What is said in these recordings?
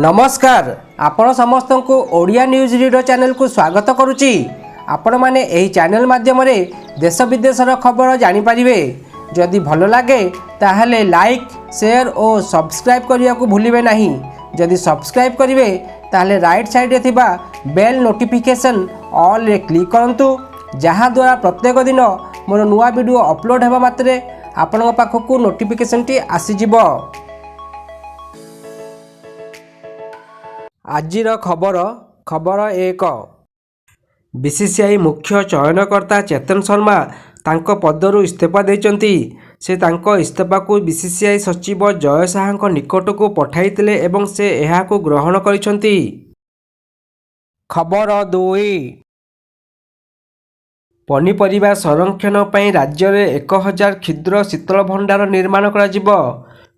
नमस्कार आपण समस्त को ओडिया न्यूज रीडर चैनल को स्वागत करुच्ची। आपण माने एही चैनल माध्यम रे देश विदेशर खबर जानि परिबे। जदि भल लागे ताहले लाइक शेयर और सब्सक्राइब करिया को भूलिबे नहीं। जदि सब्सक्राइब करिवे ताहले राइट साइड रे थिबा बेल नोटिफिकेशन ऑल रे क्लिक करंतु, जहाँ द्वारा प्रत्येक दिन मोर नुआ वीडियो अपलोड हेबा मात्रे आपण पाखकु नोटिफिकेशन टी आसी जिवो। आजिर खबर एक। बीसीसीआई मुख्य चयनकर्ता चेतन शर्मा तांको पदरु इस्तीफा देइचंती। से तांको इस्तीफा को बीसीसीआई सचिव जय शाह निकट को पठाइतिले एवं से एहाको ग्रहण करिसंती। खबर 2। पनीपरिबा संरक्षण पई राज्य में 1000 क्षुद्र शीतल भंडार निर्माण करा जिवो।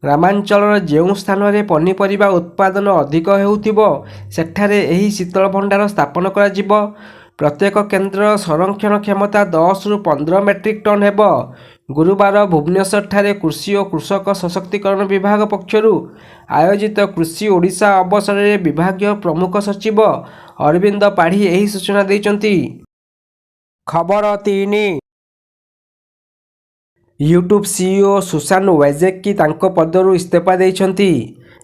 ग्रामांचल जो स्थान में पनीपरिबा उत्पादन अधिक हेउथिबो सेठारे एही शीतल भंडार स्थापन करा जिवो। प्रत्येक केन्द्र संरक्षण क्षमता 10 रु 15 मेट्रिक टन हेबो। गुरुवार भुवनेश्वर ठारे कृषि और कृषक सशक्तिकरण विभाग पक्षरु आयोजित कृषि ओडिशा अवसर में विभागीय प्रमुख सचिव अरविंद पाढ़ी एही सूचना दैचंती। खबर 3। यूट्यूब सीईओ सुसान वेजेक्की तांको पदरु इस्तीफा देइछंती।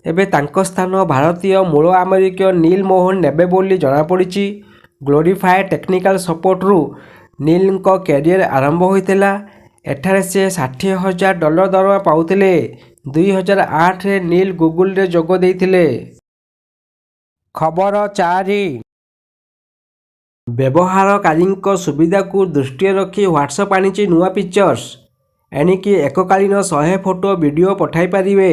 एबे तांको स्थान भारतीय मूल अमेरिकीय नील मोहन नेबे बोली जना पड़िछि। ग्लोरीफाइड टेक्निकल सपोर्ट रु नील को कैरियर आरंभ होइतिला। एठारे से $60,000 दरमा पाउतिले। 2008 रे नील गूगल रे जोग देइथिले। खबर 4। व्यवहारकारी सुविधा को दृष्टि रखी व्हाट्सएप आनी नुआ फीचर्स। एणिकी एककालीन 100 फोटो वीडियो पठाई पारिबे।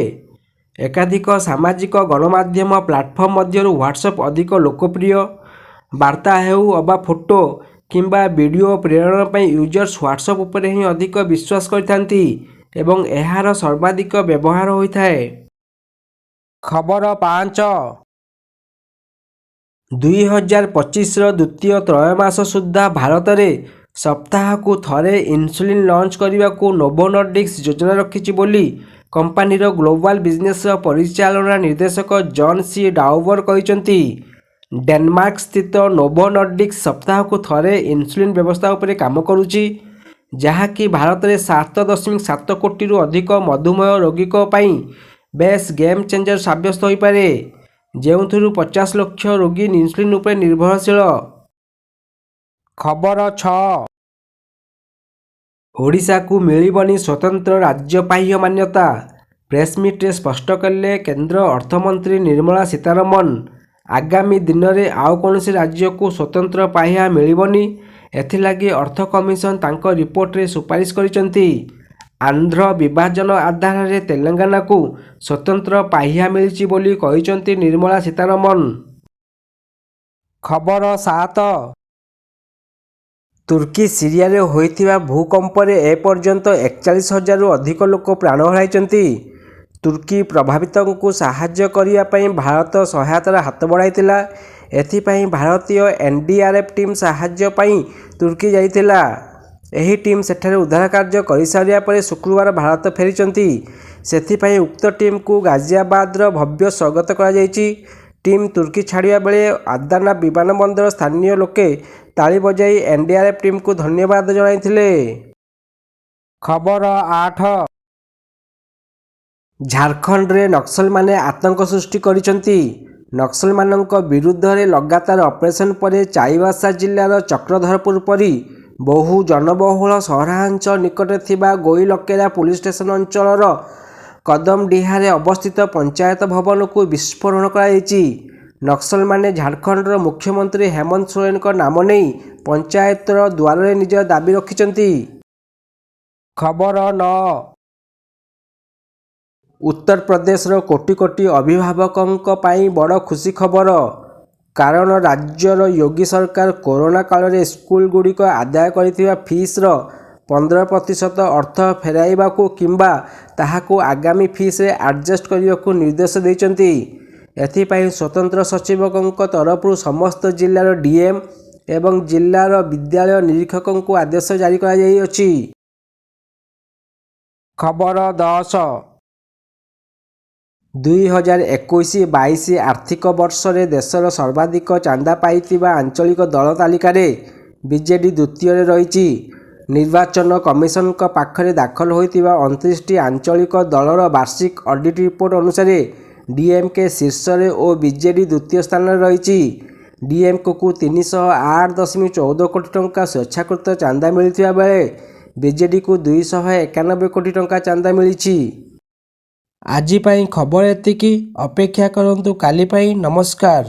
एकाधिक सामाजिक गणमाध्यम प्लाटफर्म मध्यरु व्हाट्सएप अधिक लोकप्रिय। वार्ता हेउ अबा फोटो किंबा वीडियो प्रेरण पई यूजर्स व्हाट्सएप उपरे ही अधिक विश्वास करथांती एवं एहार सर्वाधिक व्यवहार होइथाए। खबर 5। 2025 द्वितीय त्रयमास सुद्धा भारत में सप्ताह को थरे इन्सुलिन लॉन्च करने को नोवो नॉर्डिक्स योजना रखिछि बोली कंपनीर ग्लोबल बिजनेस परिचालना निर्देशक जॉन सी डाउबर कहिसंती। डेनमार्क स्थित नोवो नॉर्डिक्स सप्ताह को थरे इन्सुलिन व्यवस्था उपरे काम करुछि, जहाँकि भारत में 7.7 कोटी रु अधिक मधुमेह रोगी बेस गेम चेंजर साब्यस्त हो पारे, जेउथुरु 50 लाख रोगी इन्सुलिन उपरे निर्भरशील। खबर 6। ओडिशा को मिलबनी स्वतंत्र राज्यपाह्य मान्यता। प्रेसमिट रे स्पष्ट कले केंद्र अर्थमंत्री निर्मला सीतारमण। आगामी दिन में आउ कौनसी राज्य को स्वतंत्र पाह्या मिलबनी, एथिलागी अर्थ कमिशन तांको रिपोर्ट रे सुपारिश करिसंती। आंध्र विभाजन आधार रे तेलंगाना को स्वतंत्र पाह्या मिलछि बोली कहिसंती निर्मला सीतारमण। खबर 7। तुर्की सीरिया रे होइथिबा भूकंप रे एपर्यंत 41,000 रु अधिक लोक प्राण हराइचंती। तुर्की प्रभावितों को साहाय्य करिया पई भारत सहायतार हाथ बढ़ाइतिला। एथिपई भारतीय एनडीआरएफ टीम साहाय्य पई तुर्की जाइतिला। एही टीम सेठारे उद्धार कार्य करिसारिया परे शुक्रवार भारत फेरिचंती। सेथिपई उक्त टीम को गाजियाबाद भव्य स्वागत करा जायछि। टीम तुर्की छाड़िया बेले आदाना विमानबंदर स्थानीय लोके ताली बजाई एनडीआरएफ टीम को धन्यवाद जणाइथिले। खबर 8। झारखंड रे नक्सल माने आतंक सृष्टि करिसंती। नक्सल मानक विरुद्ध रे लगातार ऑपरेशन परे चाईबासा जिल्लार चक्रधरपुर परी बहु जनबहुल सहरांचल निकट थिबा गोइलकेरा पुलिस स्टेशन अंचलर कदमडीहारे अवस्थित पंचायत भवन को विस्फोरण कराଯାଇଛି। नक्सल माने झारखंडर मुख्यमंत्री हेमंत सोरेन का नाम नहीं पंचायतर द्वार निज दाबी रखिचंती। खबर 9। उत्तर प्रदेश कोटी कोटी अभिभावकों पाई बड़ खुशी खबर। कारण राज्यर योगी सरकार कोरोना काल रे स्कूल गुड़िक आदाय करिथिबा फीस 15% अर्थ फेराइबा को किंबा ताहाको आगामी फीस रे एडजस्ट करिया को निर्देश दैचंती। एथिपाई स्वतंत्र सचिवों तरफ समस्त जिल्लार डीएम एवं जिल्लार विद्यालय निरीक्षकों को आदेश जारी करा जाई अछि। खबर 10। 2021-22 ଆର୍ଥିକ ବର୍ଷରେ ଦେଶର ସର୍ବାଧିକ ଚାନ୍ଦା ପାଇଥିବା ଆଞ୍ଚଳିକ ଦଳ ତାଲିକାରେ ବିଜେଡି ଦ୍ୱିତୀୟରେ ରହିଛି। ନିର୍ବାଚନ କମିଶନଙ୍କ ପାଖରେ ଦାଖଲ ହୋଇଥିବା 29ଟି ଆଞ୍ଚଳିକ ଦଳର ବାର୍ଷିକ ଅଡିଟ୍ ରିପୋର୍ଟ ଅନୁସାରେ ଡିଏମ୍କେ ଶୀର୍ଷରେ ଓ ବିଜେଡି ଦ୍ୱିତୀୟ ସ୍ଥାନରେ ରହିଛି। ଡିଏମ୍କେକୁ 308.14 କୋଟି ଟଙ୍କା ସ୍ୱେଚ୍ଛାକୃତ ଚାନ୍ଦା ମିଳିଥିବା ବେଳେ ବିଜେଡିକୁ 291 କୋଟି ଟଙ୍କା ଚାନ୍ଦା ମିଳିଛି। ଆଜି ପାଇଁ ଖବର ଏତିକି। ଅପେକ୍ଷା କରନ୍ତୁ କାଲି ପାଇଁ। ନମସ୍କାର।